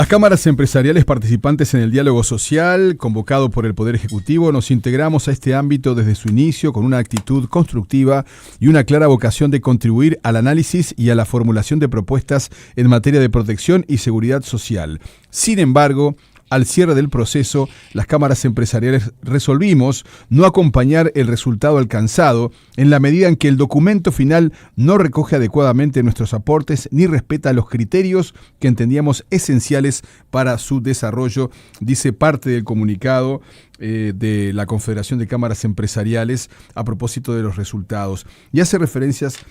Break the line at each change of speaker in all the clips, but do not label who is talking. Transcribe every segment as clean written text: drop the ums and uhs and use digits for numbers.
Las cámaras empresariales participantes en el diálogo social, convocado por el Poder Ejecutivo, nos integramos a este ámbito desde su inicio con una actitud constructiva y una clara vocación de contribuir al análisis y a la formulación de propuestas en materia de protección y seguridad social. Sin embargo, al cierre del proceso, las cámaras empresariales resolvimos no acompañar el resultado alcanzado en la medida en que el documento final no recoge adecuadamente nuestros aportes ni respeta los criterios que entendíamos esenciales para su desarrollo, dice parte del comunicado de la Confederación de Cámaras Empresariales a propósito de los resultados. Y hace referencias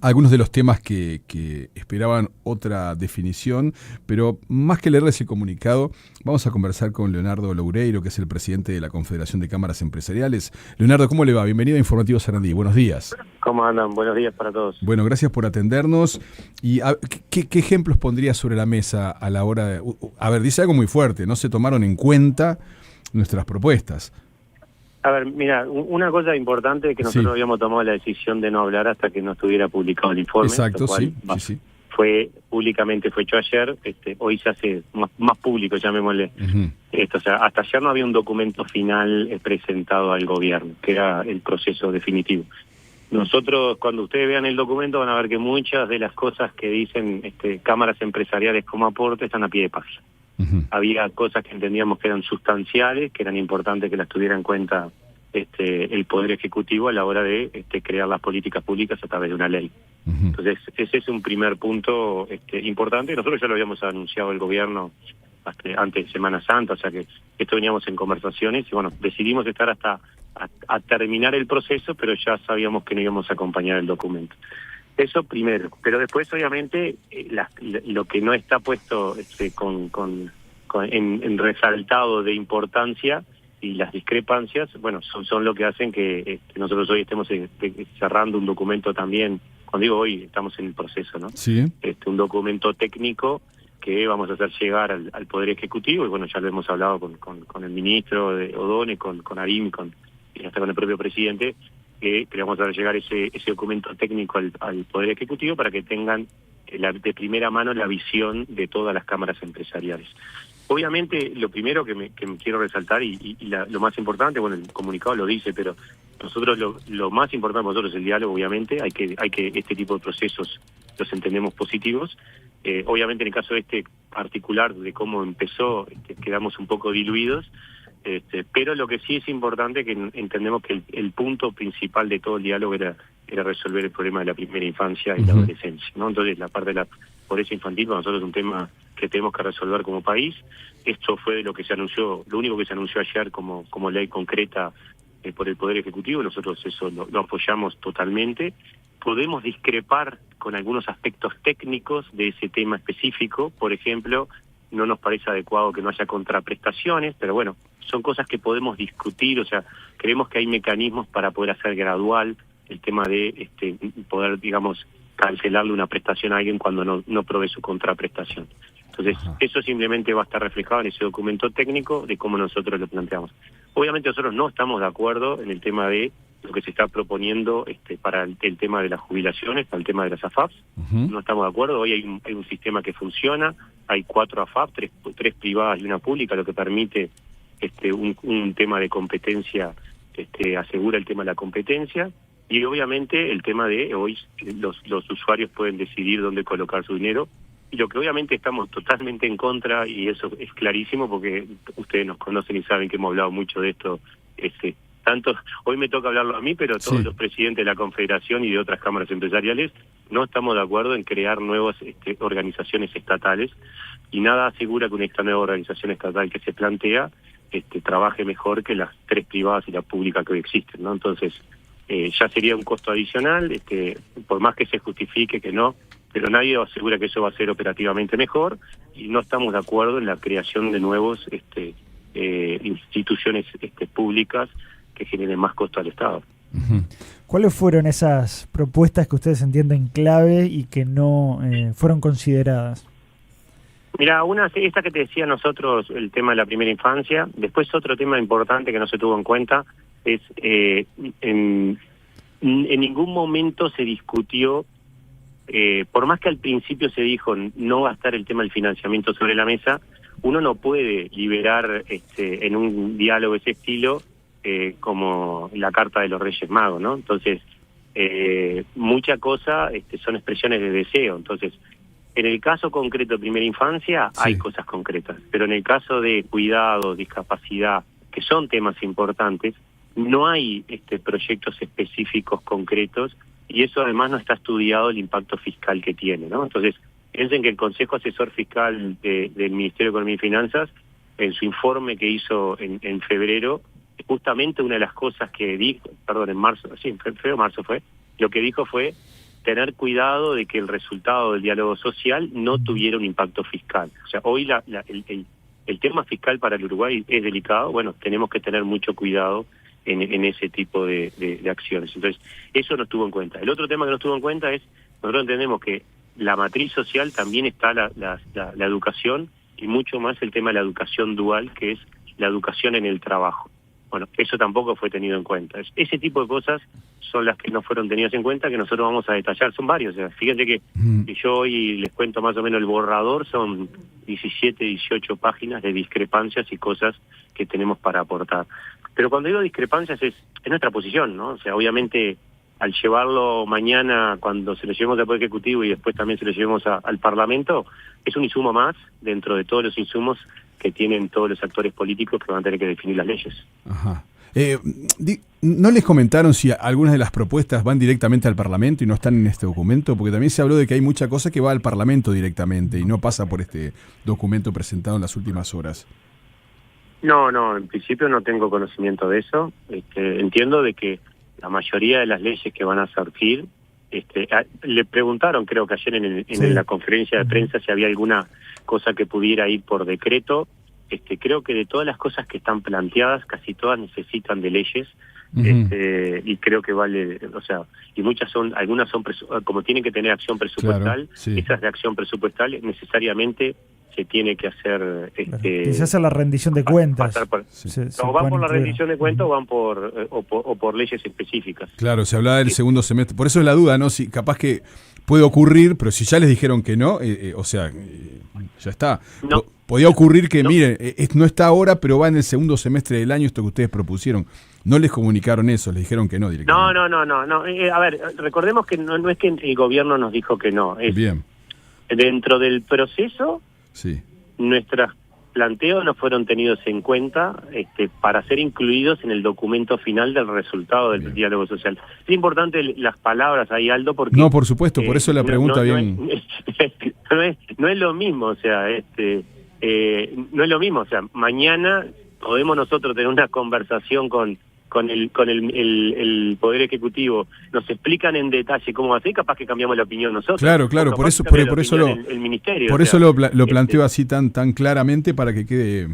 algunos de los temas que esperaban otra definición, pero más que leerles el comunicado, vamos a conversar con Leonardo Loureiro, que es el presidente de la Confederación de Cámaras Empresariales. Leonardo, ¿cómo le va? Bienvenido a Informativo Sarandí. Buenos días.
¿Cómo andan? Buenos días para todos.
Bueno, gracias por atendernos. ¿Y qué ejemplos pondría sobre la mesa a la hora de... A ver, dice algo muy fuerte, no se tomaron en cuenta nuestras propuestas.
A ver, mira, una cosa importante es que nosotros habíamos tomado la decisión de no hablar hasta que no estuviera publicado el informe.
Exacto, sí.
Fue públicamente, fue hecho ayer, hoy se hace más público, llamémosle. O sea, hasta ayer no había un documento final presentado al gobierno, que era el proceso definitivo. Nosotros, cuando ustedes vean el documento, van a ver que muchas de las cosas que dicen cámaras empresariales como aporte están a pie de página. Había cosas que entendíamos que eran sustanciales, que eran importantes que las tuviera en cuenta el Poder Ejecutivo a la hora de crear las políticas públicas a través de una ley. Entonces, ese es un primer punto importante. Nosotros ya lo habíamos anunciado el gobierno antes de Semana Santa, o sea que esto veníamos en conversaciones y bueno, decidimos estar hasta a terminar el proceso, pero ya sabíamos que no íbamos a acompañar el documento. Eso primero, pero después obviamente lo que no está puesto en resaltado de importancia y las discrepancias, bueno, son lo que hacen que nosotros hoy estemos cerrando un documento también, cuando digo hoy estamos en el proceso, ¿no? Sí. Un documento técnico que vamos a hacer llegar al Poder Ejecutivo y bueno, ya lo hemos hablado con el ministro de O'Donnell, con Arim y hasta con el propio presidente, que le vamos a llegar ese documento técnico al Poder Ejecutivo para que tengan de primera mano la visión de todas las cámaras empresariales. Obviamente, lo primero que me quiero resaltar y lo más importante, bueno, el comunicado lo dice, pero nosotros lo más importante para nosotros es el diálogo, obviamente, hay que este tipo de procesos los entendemos positivos. Obviamente, en el caso de particular, de cómo empezó, quedamos un poco diluidos. Pero lo que sí es importante es que entendemos que el punto principal de todo el diálogo era resolver el problema de la primera infancia y la adolescencia, ¿no? Entonces la parte de la pobreza infantil para nosotros es un tema que tenemos que resolver como país. Esto fue lo que se anunció, lo único que se anunció ayer como ley concreta por el Poder Ejecutivo. Nosotros eso lo apoyamos totalmente. Podemos discrepar con algunos aspectos técnicos de ese tema específico, por ejemplo, no nos parece adecuado que no haya contraprestaciones, pero bueno, son cosas que podemos discutir, o sea, creemos que hay mecanismos para poder hacer gradual el tema de poder, digamos, cancelarle una prestación a alguien cuando no provee su contraprestación. Entonces, eso simplemente va a estar reflejado en ese documento técnico de cómo nosotros lo planteamos. Obviamente nosotros no estamos de acuerdo en el tema de lo que se está proponiendo para el tema de las jubilaciones, para el tema de las AFAPs. No estamos de acuerdo. Hoy hay un sistema que funciona, hay 4 AFAP, 3 privadas y una pública, lo que permite un tema de competencia, asegura el tema de la competencia, y obviamente el tema de hoy los usuarios pueden decidir dónde colocar su dinero, y lo que obviamente estamos totalmente en contra, y eso es clarísimo porque ustedes nos conocen y saben que hemos hablado mucho de esto, tanto hoy me toca hablarlo a mí, pero todos los presidentes de la Confederación y de otras cámaras empresariales no estamos de acuerdo en crear nuevas organizaciones estatales, y nada asegura que esta nueva organización estatal que se plantea trabaje mejor que las 3 privadas y la pública que hoy existen, ¿no? Entonces, ya sería un costo adicional, por más que se justifique que no, pero nadie asegura que eso va a ser operativamente mejor, y no estamos de acuerdo en la creación de nuevos instituciones públicas que generen más costo al Estado.
¿Cuáles fueron esas propuestas que ustedes entienden clave y que no fueron consideradas?
Mira, una es esta que te decía nosotros, el tema de la primera infancia. Después otro tema importante que no se tuvo en cuenta es en ningún momento se discutió por más que al principio se dijo no va a estar el tema del financiamiento sobre la mesa, uno no puede liberar en un diálogo de ese estilo como la carta de los Reyes Magos, ¿no? Entonces, mucha cosa son expresiones de deseo. Entonces, en el caso concreto de primera infancia hay cosas concretas, pero en el caso de cuidado, discapacidad, que son temas importantes, no hay proyectos específicos concretos, y eso además no está estudiado el impacto fiscal que tiene, ¿no? Entonces, piensen que el Consejo Asesor Fiscal del Ministerio de Economía y Finanzas, en su informe que hizo en febrero, justamente una de las cosas que dijo, en marzo, sí, en febrero o marzo fue, lo que dijo fue tener cuidado de que el resultado del diálogo social no tuviera un impacto fiscal. O sea, hoy el tema fiscal para el Uruguay es delicado, bueno, tenemos que tener mucho cuidado en ese tipo de acciones. Entonces, eso no estuvo en cuenta. El otro tema que no estuvo en cuenta es, nosotros entendemos que la matriz social también está la educación, y mucho más el tema de la educación dual, que es la educación en el trabajo. Bueno, eso tampoco fue tenido en cuenta. Ese tipo de cosas son las que no fueron tenidas en cuenta, que nosotros vamos a detallar. Son varios. O sea, fíjense que yo hoy les cuento más o menos el borrador, son 17, 18 páginas de discrepancias y cosas que tenemos para aportar. Pero cuando digo discrepancias es nuestra posición, ¿no? O sea, obviamente al llevarlo mañana, cuando se lo llevemos al Poder Ejecutivo y después también se lo llevemos al Parlamento, es un insumo más dentro de todos los insumos que tienen todos los actores políticos que van a tener que definir las leyes.
Ajá. ¿No les comentaron si algunas de las propuestas van directamente al Parlamento y no están en este documento? Porque también se habló de que hay mucha cosa que va al Parlamento directamente y no pasa por este documento presentado en las últimas horas.
No, en principio no tengo conocimiento de eso. Entiendo de que la mayoría de las leyes que van a surgir, le preguntaron, creo que ayer en la conferencia de prensa, si había alguna cosa que pudiera ir por decreto. Creo que de todas las cosas que están planteadas, casi todas necesitan de leyes, y creo que vale, o sea, y algunas son, como tienen que tener acción presupuestal, claro, esas de acción presupuestal necesariamente se tiene que hacer...
se hace la rendición de cuentas.
O van por la rendición de cuentas o van por leyes específicas.
Claro, se hablaba del segundo semestre. Por eso es la duda, ¿no? Si capaz que puede ocurrir, pero si ya les dijeron que no, o sea, ya está.
No.
Podía ocurrir que, miren, no está ahora, pero va en el segundo semestre del año esto que ustedes propusieron. No les comunicaron eso, les dijeron que no directamente.
No. A ver, recordemos que no es que el gobierno nos dijo que no.
Bien.
Dentro del proceso, nuestros planteos no fueron tenidos en cuenta para ser incluidos en el documento final del resultado del diálogo social. Es importante las palabras ahí, Aldo, porque...
No, por supuesto, por eso la pregunta
no es lo mismo, o sea, no es lo mismo, o sea, mañana podemos nosotros tener una conversación con el Poder Ejecutivo, nos explican en detalle cómo hacer, capaz que cambiamos la opinión nosotros.
Claro, por eso
el ministerio.
Por eso lo planteo así tan claramente para que quede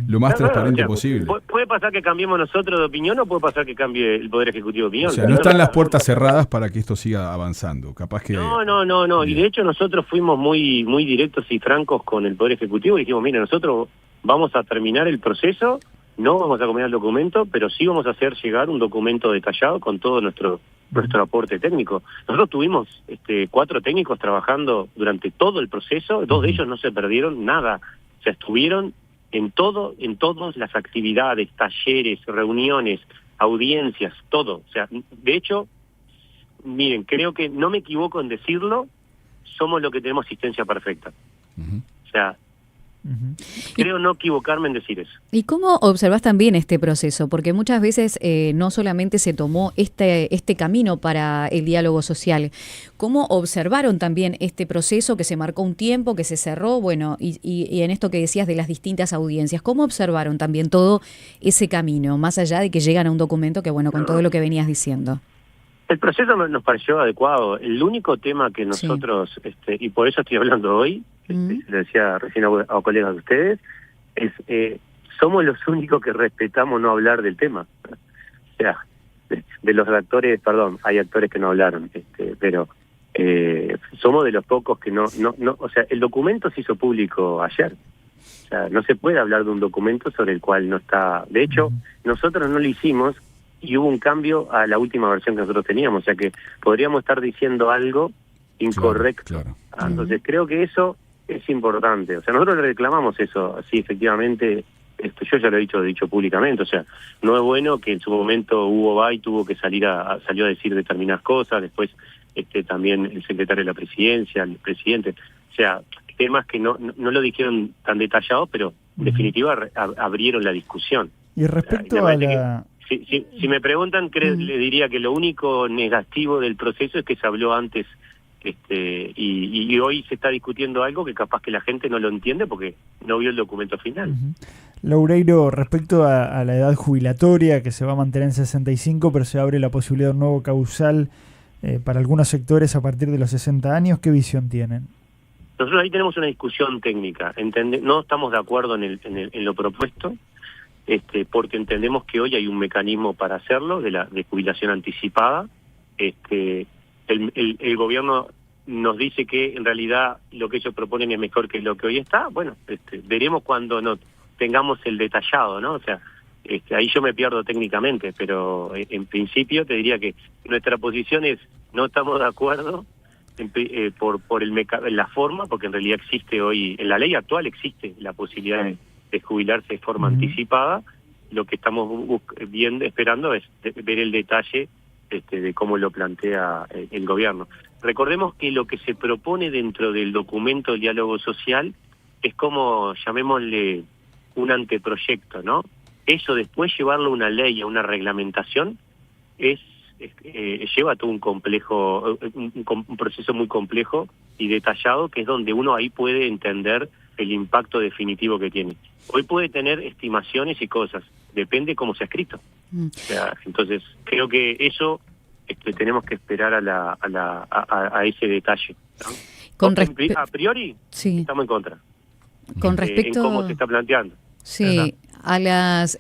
lo más transparente posible.
Puede pasar que cambiemos nosotros de opinión o puede pasar que cambie el Poder Ejecutivo de opinión.
O sea, no están las puertas cerradas para que esto siga avanzando. Capaz que...
No. Y de hecho nosotros fuimos muy directos y francos con el Poder Ejecutivo y dijimos, mire, nosotros vamos a terminar el proceso. No vamos a combinar el documento, pero sí vamos a hacer llegar un documento detallado con todo nuestro aporte técnico. Nosotros tuvimos 4 técnicos trabajando durante todo el proceso, 2 de ellos no se perdieron nada, o sea, estuvieron en todas las actividades, talleres, reuniones, audiencias, todo. O sea, de hecho, miren, creo que no me equivoco en decirlo, somos los que tenemos asistencia perfecta. O sea, creo no equivocarme en decir eso.
¿Y cómo observás también este proceso? Porque muchas veces no solamente se tomó este camino para el diálogo social. ¿Cómo observaron también este proceso que se marcó un tiempo, que se cerró? Bueno, y en esto que decías de las distintas audiencias, ¿cómo observaron también todo ese camino, más allá de que llegan a un documento que, bueno, con todo lo que venías diciendo?
El proceso nos pareció adecuado. El único tema que nosotros, y por eso estoy hablando hoy, le decía recién a colegas de ustedes, es somos los únicos que respetamos no hablar del tema. O sea, de los actores, perdón, hay actores que no hablaron, pero somos de los pocos que no, o sea, el documento se hizo público ayer. O sea, no se puede hablar de un documento sobre el cual no está. De hecho, nosotros no lo hicimos y hubo un cambio a la última versión que nosotros teníamos, o sea que podríamos estar diciendo algo incorrecto.
Claro.
Entonces creo que eso es importante. O sea, nosotros le reclamamos eso, sí, efectivamente. Yo ya lo he dicho públicamente, o sea, no es bueno que en su momento Hugo Bay salió a decir determinadas cosas, después también el secretario de la presidencia, el presidente, o sea, temas que no lo dijeron tan detallados, pero en definitiva abrieron la discusión.
Y respecto a la...
Si me preguntan, le diría que lo único negativo del proceso es que se habló antes, y hoy se está discutiendo algo que capaz que la gente no lo entiende porque no vio el documento final.
Loureiro, respecto a la edad jubilatoria, que se va a mantener en 65, pero se abre la posibilidad de un nuevo causal para algunos sectores a partir de los 60 años, ¿qué visión tienen?
Nosotros ahí tenemos una discusión técnica. No estamos de acuerdo en lo propuesto, porque entendemos que hoy hay un mecanismo para hacerlo, de jubilación anticipada. El gobierno nos dice que en realidad lo que ellos proponen es mejor que lo que hoy está. Bueno, veremos cuando tengamos el detallado, ¿no? O sea, ahí yo me pierdo técnicamente, pero en principio te diría que nuestra posición es no estamos de acuerdo por la forma, porque en realidad existe hoy, en la ley actual existe la posibilidad de jubilarse de forma anticipada. Lo que estamos esperando es ver el detalle de cómo lo plantea el gobierno. Recordemos que lo que se propone dentro del documento del diálogo social es como, llamémosle, un anteproyecto, ¿no? Eso después llevarlo a una ley, a una reglamentación, lleva todo un complejo, un proceso muy complejo y detallado, que es donde uno ahí puede entender el impacto definitivo que tiene. Hoy puede tener estimaciones y cosas, depende cómo se ha escrito. O sea, entonces creo que eso tenemos que esperar a ese detalle, ¿no? A priori estamos en contra.
Con respecto
en cómo se está planteando.
Sí, a las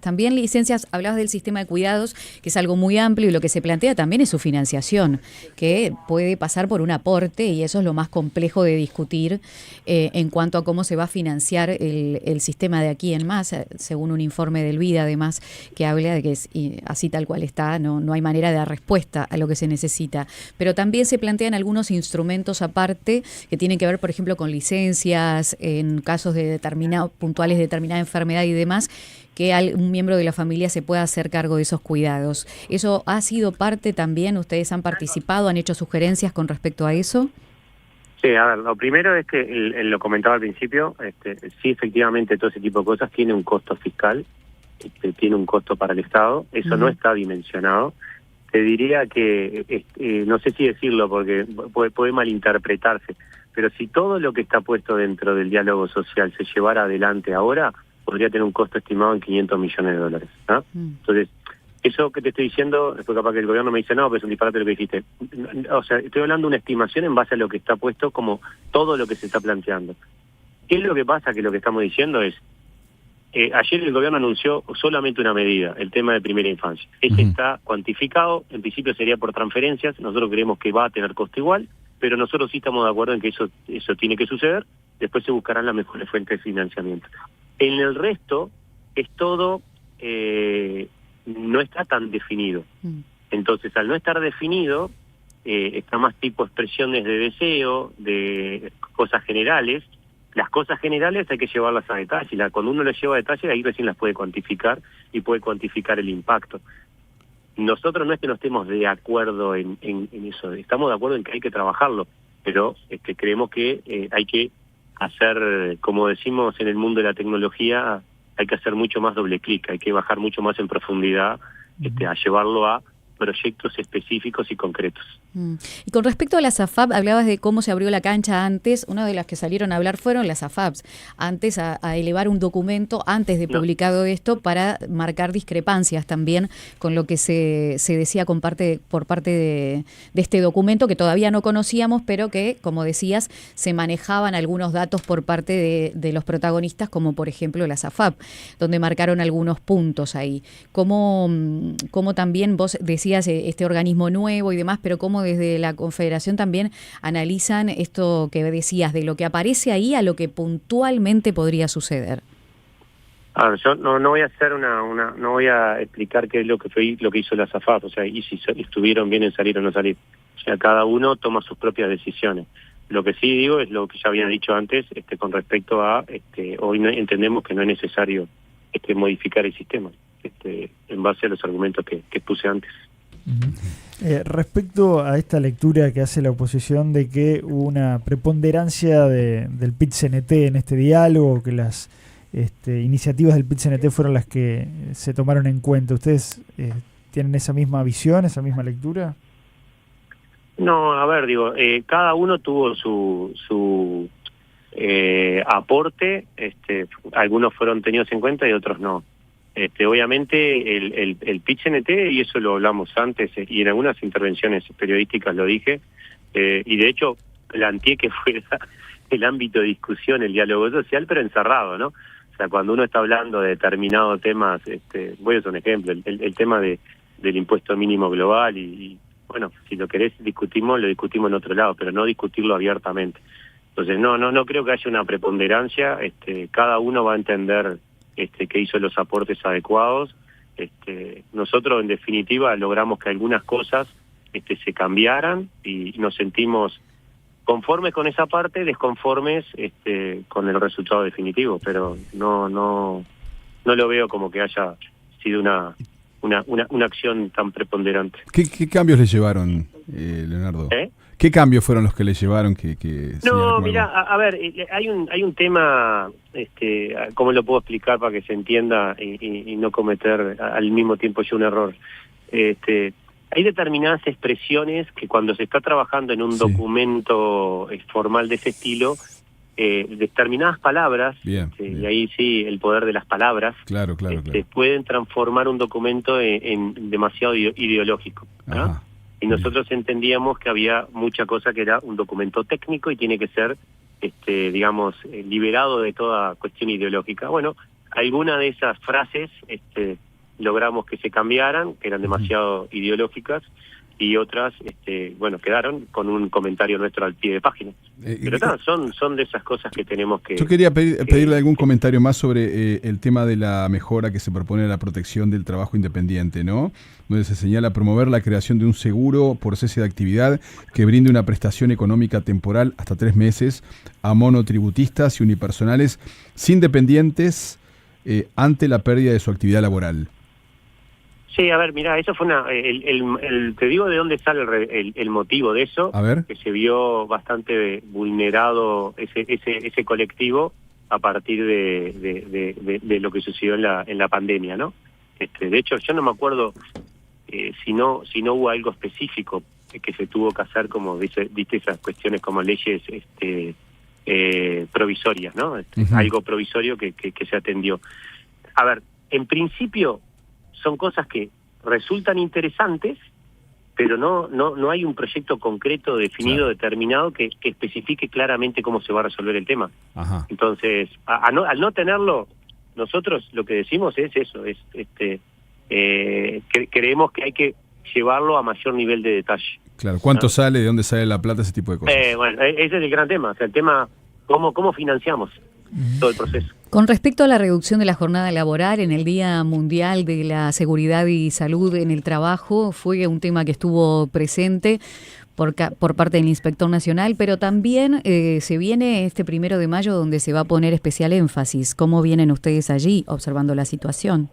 también licencias, hablabas del sistema de cuidados, que es algo muy amplio, y lo que se plantea también es su financiación, que puede pasar por un aporte, y eso es lo más complejo de discutir en cuanto a cómo se va a financiar el sistema de aquí en más, según un informe del VIDA, además, que habla de que es así tal cual está, no hay manera de dar respuesta a lo que se necesita. Pero también se plantean algunos instrumentos aparte que tienen que ver, por ejemplo, con licencias en casos de puntuales de determinada enfermedad y demás, que un miembro de la familia se pueda hacer cargo de esos cuidados. ¿Eso ha sido parte también? ¿Ustedes han participado, han hecho sugerencias con respecto a eso?
Sí, a ver, lo primero es que lo comentaba al principio, sí, efectivamente todo ese tipo de cosas tiene un costo fiscal, tiene un costo para el Estado, eso no está dimensionado. Te diría que, no sé si decirlo porque puede malinterpretarse, pero si todo lo que está puesto dentro del diálogo social se llevara adelante ahora, podría tener un costo estimado en $500 millones, ¿no? Entonces, eso que te estoy diciendo, después capaz que el gobierno me dice, no, pero es un disparate lo que dijiste. O sea, estoy hablando de una estimación en base a lo que está puesto como todo lo que se está planteando. ¿Qué es lo que pasa? Que lo que estamos diciendo es, ayer el gobierno anunció solamente una medida, el tema de primera infancia. Ese está cuantificado, en principio sería por transferencias, nosotros creemos que va a tener costo igual, pero nosotros sí estamos de acuerdo en que eso tiene que suceder, después se buscarán las mejores fuentes de financiamiento. En el resto, es todo, no está tan definido. Entonces, al no estar definido, está más tipo expresiones de deseo, de cosas generales. Las cosas generales hay que llevarlas a detalle, cuando uno las lleva a detalle, ahí recién las puede cuantificar y puede cuantificar el impacto. Nosotros no es que no estemos de acuerdo en eso, estamos de acuerdo en que hay que trabajarlo, pero creemos que hay que hacer, como decimos en el mundo de la tecnología, hay que hacer mucho más doble clic, hay que bajar mucho más en profundidad, a llevarlo a proyectos específicos y concretos.
Y con respecto a las AFAP, hablabas de cómo se abrió la cancha antes. Una de las que salieron a hablar fueron las AFAPs, antes a elevar un documento antes de publicado esto para marcar discrepancias también con lo que se decía por parte de este documento que todavía no conocíamos, pero que, como decías, se manejaban algunos datos por parte de los protagonistas, como por ejemplo las AFAP, donde marcaron algunos puntos ahí. ¿Cómo también vos decías este organismo nuevo y demás, pero cómo desde la Confederación también analizan esto que decías, de lo que aparece ahí a lo que puntualmente podría suceder?
A ver, yo no voy a hacer no voy a explicar qué es lo que hizo la AFAP, o sea, y si estuvieron bien en salir o no salir. O sea, cada uno toma sus propias decisiones. Lo que sí digo es lo que ya había dicho antes, con respecto a, hoy entendemos que no es necesario modificar el sistema, en base a los argumentos que puse antes.
Respecto a esta lectura que hace la oposición de que hubo una preponderancia del PIT-CNT en este diálogo, que las iniciativas del PIT-CNT fueron las que se tomaron en cuenta, ¿ustedes tienen esa misma visión, esa misma lectura?
No, a ver, digo, cada uno tuvo su aporte, algunos fueron tenidos en cuenta y otros no. Obviamente el PIT-CNT, y eso lo hablamos antes, y en algunas intervenciones periodísticas lo dije, y de hecho planteé que fuera el ámbito de discusión, el diálogo social, pero encerrado, ¿no? O sea, cuando uno está hablando de determinados temas, voy a hacer un ejemplo, el tema del impuesto mínimo global y bueno, si lo querés lo discutimos en otro lado, pero no discutirlo abiertamente. Entonces no creo que haya una preponderancia, cada uno va a entender que hizo los aportes adecuados. Nosotros en definitiva logramos que algunas cosas se cambiaran y nos sentimos conformes con esa parte, desconformes con el resultado definitivo, pero no lo veo como que haya sido una acción tan preponderante.
¿Qué cambios le llevaron, Leonardo? ¿Qué cambios fueron los que le llevaron
No, mira, a ver, hay un tema, ¿cómo lo puedo explicar para que se entienda y no cometer al mismo tiempo yo un error? Hay determinadas expresiones que cuando se está trabajando en un documento formal de ese estilo, determinadas palabras, bien. Y ahí sí el poder de las palabras, claro. Pueden transformar un documento en demasiado ideológico, ¿no? Y nosotros entendíamos que había mucha cosa que era un documento técnico y tiene que ser, digamos, liberado de toda cuestión ideológica. Bueno, alguna de esas frases logramos que se cambiaran, que eran demasiado ideológicas, y otras, bueno, quedaron con un comentario nuestro al pie de página. Pero nada, son de esas cosas que tenemos que...
Yo quería pedirle algún comentario más sobre el tema de la mejora que se propone de la protección del trabajo independiente, ¿no? Donde se señala promover la creación de un seguro por cese de actividad que brinde una prestación económica temporal hasta 3 meses a monotributistas y unipersonales sin dependientes ante la pérdida de su actividad laboral.
Sí, a ver, mira, eso fue te digo de dónde sale el motivo de eso, a ver. Que se vio bastante vulnerado ese colectivo a partir de lo que sucedió en la pandemia, ¿no? De hecho, yo no me acuerdo si no hubo algo específico que se tuvo que hacer, como viste esas cuestiones como leyes provisorias, ¿no? Algo provisorio que se atendió. A ver, en principio son cosas que resultan interesantes, pero no hay un proyecto concreto, definido, determinado, que especifique claramente cómo se va a resolver el tema. Ajá. Entonces, al no tenerlo, nosotros lo que decimos es eso, creemos que hay que llevarlo a mayor nivel de detalle.
Claro, ¿cuánto sale, de dónde sale la plata, ese tipo de cosas?
Bueno, ese es el gran tema, o sea, el tema, ¿cómo financiamos todo el proceso?
Con respecto a la reducción de la jornada laboral en el Día Mundial de la Seguridad y Salud en el Trabajo, fue un tema que estuvo presente por parte del Inspector Nacional, pero también se viene este 1 de mayo donde se va a poner especial énfasis. ¿Cómo vienen ustedes allí observando la situación?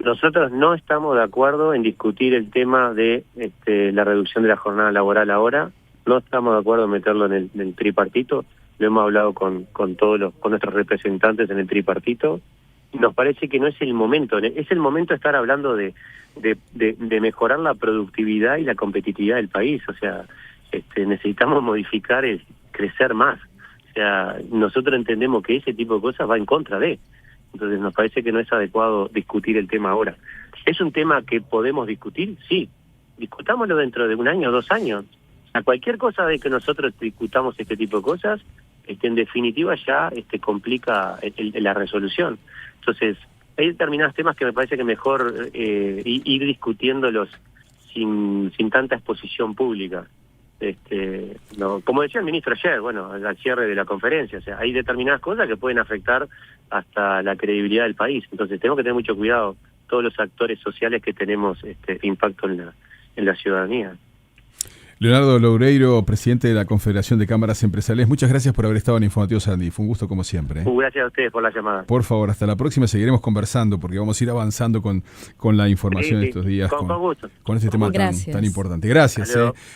Nosotros no estamos de acuerdo en discutir el tema de la reducción de la jornada laboral ahora. No estamos de acuerdo en meterlo en el tripartito. Lo hemos hablado con nuestros representantes en el tripartito. Nos parece que no es el momento. Es el momento de estar hablando de mejorar la productividad y la competitividad del país. O sea, necesitamos modificar, crecer más. O sea, nosotros entendemos que ese tipo de cosas va en contra de. Entonces nos parece que no es adecuado discutir el tema ahora. ¿Es un tema que podemos discutir? Sí. Discutámoslo dentro de 1 año o 2 años. A cualquier cosa de que nosotros discutamos este tipo de cosas, en definitiva ya complica la resolución. Entonces, hay determinados temas que me parece que mejor ir discutiéndolos sin tanta exposición pública. Como decía el ministro ayer, bueno, al cierre de la conferencia, o sea, hay determinadas cosas que pueden afectar hasta la credibilidad del país. Entonces, tenemos que tener mucho cuidado todos los actores sociales que tenemos impacto en la ciudadanía.
Leonardo Loureiro, presidente de la Confederación de Cámaras Empresariales, muchas gracias por haber estado en Informativo Sarandí. Fue un gusto como siempre.
Gracias a ustedes por la llamada.
Por favor, hasta la próxima. Seguiremos conversando porque vamos a ir avanzando con la información estos días.
Con gusto.
Con este tema tan importante. Gracias.